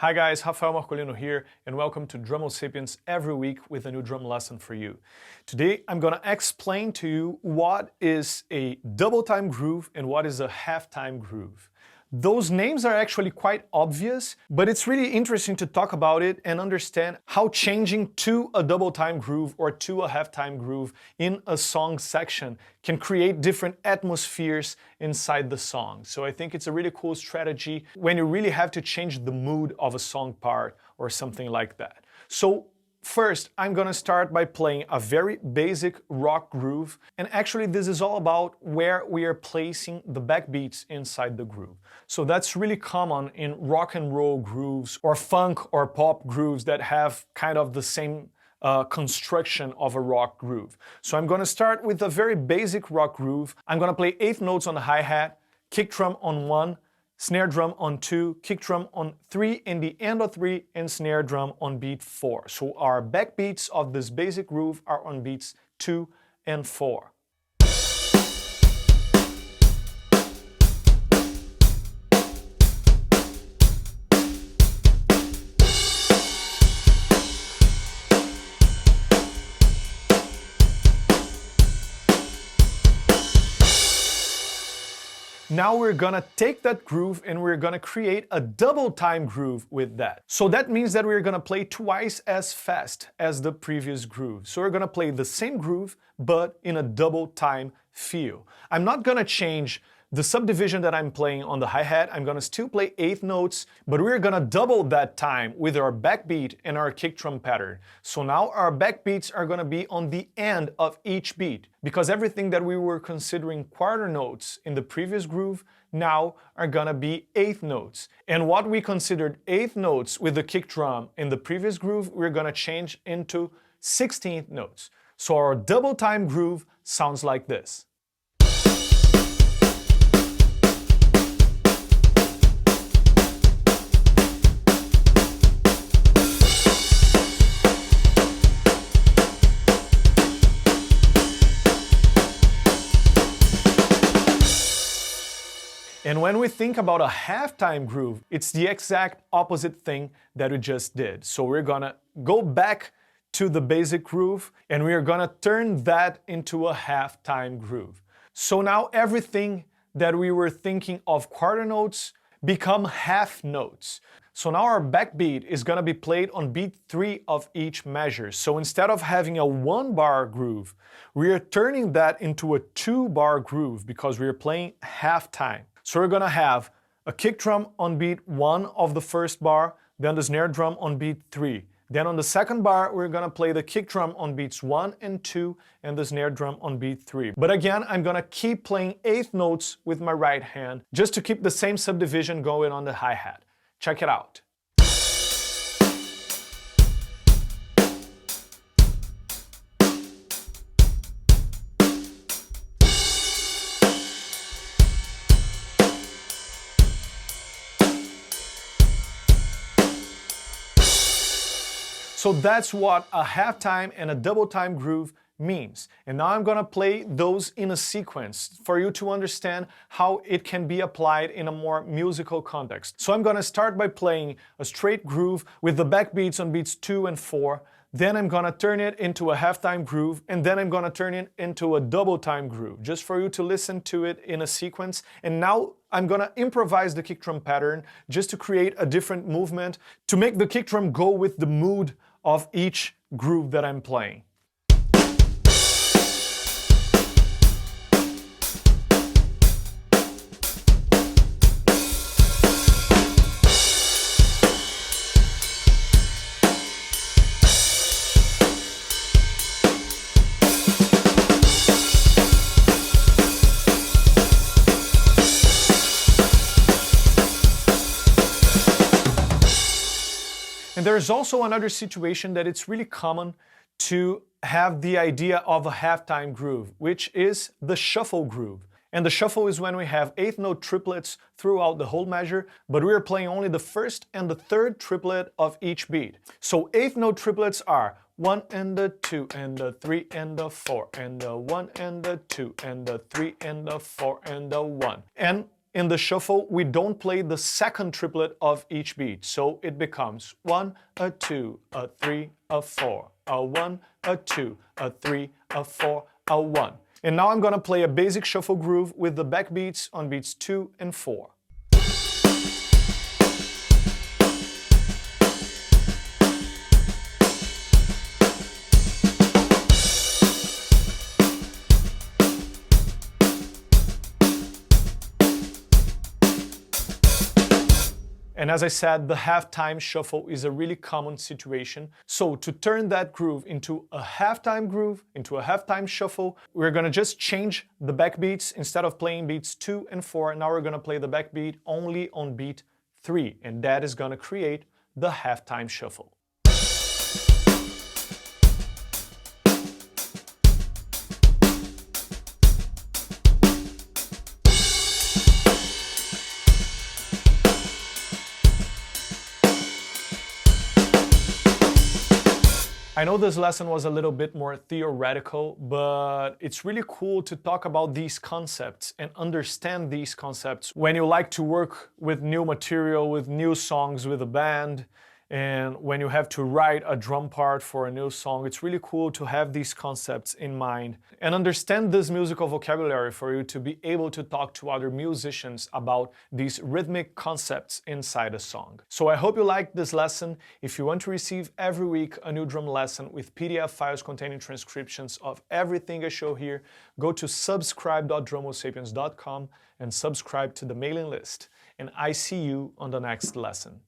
Hi guys, Rafael Marcolino here, and welcome to Sapiens every week with a new drum lesson for you. Today I'm gonna explain to you what is a double time groove and what is a half time groove. Those names are actually quite obvious, but it's really interesting to talk about it and understand how changing to a double time groove or to a half time groove in a song section can create different atmospheres inside the song. So I think it's a really cool strategy when you really have to change the mood of a song part or something like that. So first, I'm gonna start by playing a very basic rock groove, and actually this is all about where we are placing the backbeats inside the groove. So that's really common in rock and roll grooves or funk or pop grooves that have kind of the same construction of a rock groove. So I'm gonna start with a very basic rock groove. I'm gonna play 8th notes on the hi-hat, kick drum on 1, snare drum on 2, kick drum on 3 in the end of 3, and snare drum on beat 4. So our backbeats of this basic groove are on beats 2 and 4. Now we're gonna take that groove and we're gonna create a double time groove with that. So that means that we're gonna play twice as fast as the previous groove. So we're gonna play the same groove, but in a double time feel. I'm not gonna change the subdivision that I'm playing on the hi-hat. I'm gonna still play 8th notes, but we're gonna double that time with our backbeat and our kick drum pattern. So now our backbeats are gonna be on the end of each beat, because everything that we were considering quarter notes in the previous groove now are gonna be 8th notes. And what we considered 8th notes with the kick drum in the previous groove, we're gonna change into 16th notes. So our double time groove sounds like this. And when we think about a halftime groove, it's the exact opposite thing that we just did. So we're gonna go back to the basic groove and we're gonna turn that into a halftime groove. So now everything that we were thinking of quarter notes become half notes. So now our backbeat is gonna be played on beat 3 of each measure. So instead of having a 1-bar groove, we are turning that into a 2-bar groove because we are playing half time. So we're gonna have a kick drum on beat 1 of the first bar, then the snare drum on beat 3. Then on the second bar, we're gonna play the kick drum on beats 1 and 2 and the snare drum on beat 3. But again, I'm gonna keep playing 8th notes with my right hand just to keep the same subdivision going on the hi-hat. Check it out. So that's what a halftime and a double time groove means. And now I'm gonna play those in a sequence for you to understand how it can be applied in a more musical context. So I'm gonna start by playing a straight groove with the backbeats on beats 2 and 4. Then I'm gonna turn it into a halftime groove, and then I'm gonna turn it into a double time groove, just for you to listen to it in a sequence. And now I'm gonna improvise the kick drum pattern just to create a different movement, to make the kick drum go with the mood of each groove that I'm playing. And there's also another situation that it's really common to have the idea of a halftime groove, which is the shuffle groove. And the shuffle is when we have 8th note triplets throughout the whole measure, but we are playing only the first and the third triplet of each beat. So 8th note triplets are 1 and the 2 and the 3 and the 4 and the 1 and the 2 and the 3 and the 4 and the 1. And in the shuffle, we don't play the second triplet of each beat. So it becomes 1, a 2, a 3, a 4, a 1, a 2, a 3, a 4, a 1. And now I'm gonna play a basic shuffle groove with the backbeats on beats 2 and 4. And as I said, the halftime shuffle is a really common situation. So to turn that groove into a halftime groove, into a halftime shuffle, we're gonna just change the backbeats. Instead of playing beats 2 and 4, now we're gonna play the backbeat only on beat 3. And that is gonna create the halftime shuffle. I know this lesson was a little bit more theoretical, but it's really cool to talk about these concepts and understand these concepts when you like to work with new material, with new songs with a band, and when you have to write a drum part for a new song. It's really cool to have these concepts in mind and understand this musical vocabulary for you to be able to talk to other musicians about these rhythmic concepts inside a song. So I hope you liked this lesson. If you want to receive every week a new drum lesson with PDF files containing transcriptions of everything I show here, go to subscribe.drumosapiens.com and subscribe to the mailing list. And I see you on the next lesson.